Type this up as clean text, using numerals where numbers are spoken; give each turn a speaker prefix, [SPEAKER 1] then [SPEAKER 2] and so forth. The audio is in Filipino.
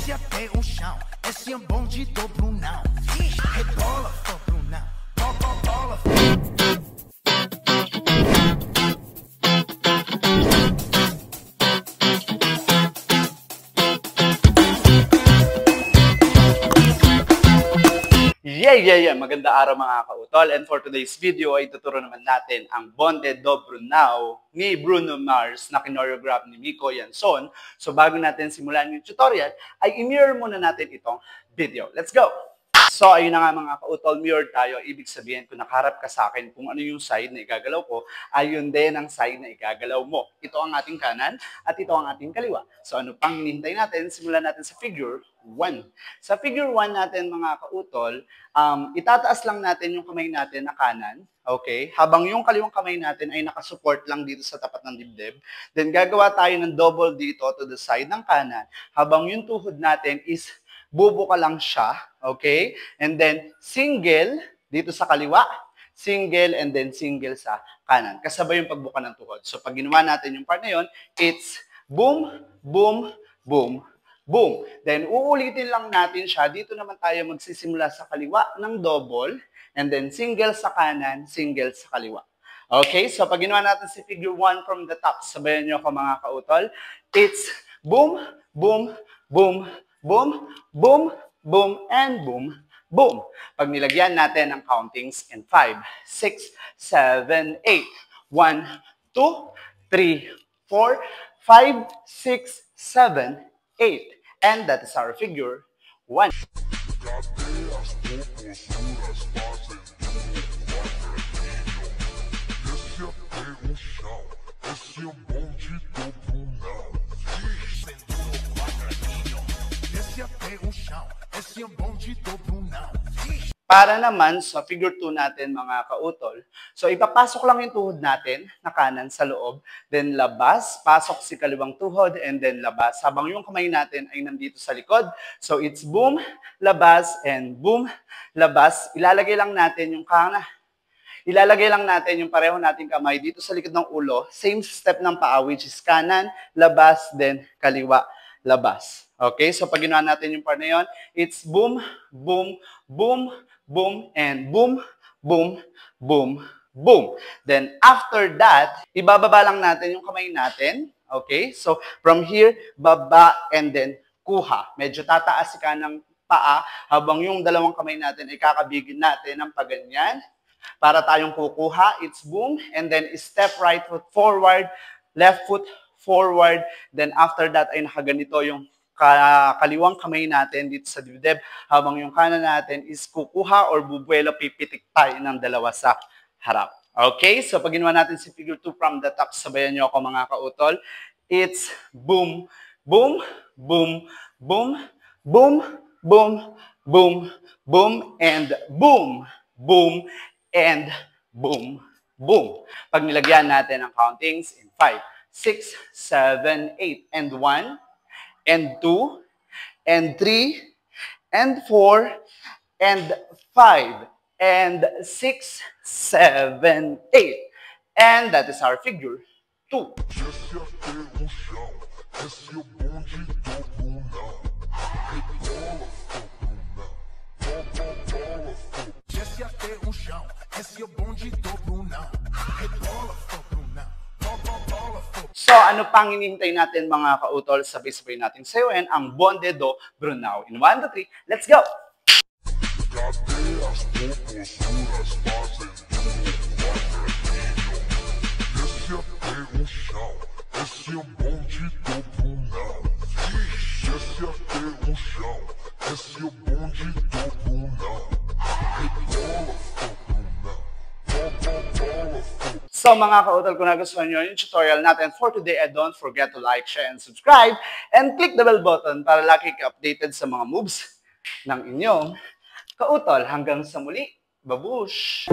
[SPEAKER 1] Desce até o chão, esse é um bonde do Brunão. Rebola, fã Brunão. Bola,
[SPEAKER 2] Yeah! Maganda araw mga kautol. And for today's video ay tuturo naman natin ang Bonde do Brunão ni Bruno Mars na kinoreograph ni Miko Yanson. So bago natin simulan yung tutorial, ay i-mirror muna natin itong video. Let's go! So ayun na nga mga kautol, mirror tayo. Ibig sabihin kung nakaharap ka sa akin kung ano yung side na igagalaw ko, ayun din ang side na igagalaw mo. Ito ang ating kanan at ito ang ating kaliwa. So ano pang hinihintay natin? Simulan natin sa figure 1. Sa figure 1 natin mga kautol, itataas lang natin yung kamay natin na kanan, okay? Habang yung kaliwang kamay natin ay nakasupport lang dito sa tapat ng dibdib. Then gagawa tayo ng double dito to the side ng kanan. Habang yung tuhod natin is bubuka lang siya, okay? And then single dito sa kaliwa, single and then single sa kanan. Kasabay yung pagbuka ng tuhod. So pag ginawa natin yung part na yun, it's boom, boom, boom, boom. Then, uulitin lang natin siya. Dito naman tayo magsisimula sa kaliwa ng double. And then, single sa kanan, single sa kaliwa. Okay? So, pag ginawa natin si figure 1 from the top, sabayan nyo ako mga kautol. It's boom, boom, boom, boom, boom, boom, and boom, boom. Pag nilagyan natin ang countings in 5, 6, 7, 8. 1, 2, 3, 4, 5, 6, 7, 8. And that is our figure 1. Para naman sa figure 2 natin mga kautol, so ipapasok lang yung tuhod natin na kanan sa loob, then labas, pasok si kaliwang tuhod, and then labas. Habang yung kamay natin ay nandito sa likod, so it's boom, labas, and boom, labas. Ilalagay lang natin yung pareho nating kamay dito sa likod ng ulo, same step ng paa, which is kanan, labas, then kaliwa, labas. Okay, so pag ginawa natin yung part na yun, it's boom, boom, boom, boom, and boom, boom, boom, boom. Then, after that, ibababa lang natin yung kamay natin. Okay? So, from here, baba, and then kuha. Medyo tataas ka ng paa habang yung dalawang kamay natin ay kakabigin natin ng paganyan. Para tayong kukuha, it's boom, and then step right foot forward, left foot forward. Then, after that, ay nakaganito yung kaliwang kamay natin dito sa dibdib, habang yung kanan natin is kukuha or bubuelo, pipitik tayo ng dalawa sa harap. Okay? So, pag ginawa natin si figure 2 from the top, sabayan nyo ako mga kautol. It's boom, boom, boom, boom, boom, boom, boom, boom, and boom, boom, and boom, boom. Pag nilagyan natin ang countings in 5, 6, 7, 8, and 1, and 2, and 3, and 4, and 5, and 6, 7, 8. And that is our figure 2. Desce até o chão, esse é o bonde do Brunão. Rebola, fã Brunão. So, ano pang hinihintay natin mga kautol? Sabay-sabay natin sayuin ang Bonde do Brunão. In 1, 2, 3, let's go! So mga kautol, kung nagustuhan nyo yung tutorial natin for today, don't forget to like, share, and subscribe, and click the bell button para lagi ka updated sa mga moves ng inyong kautol. Hanggang sa muli, babush!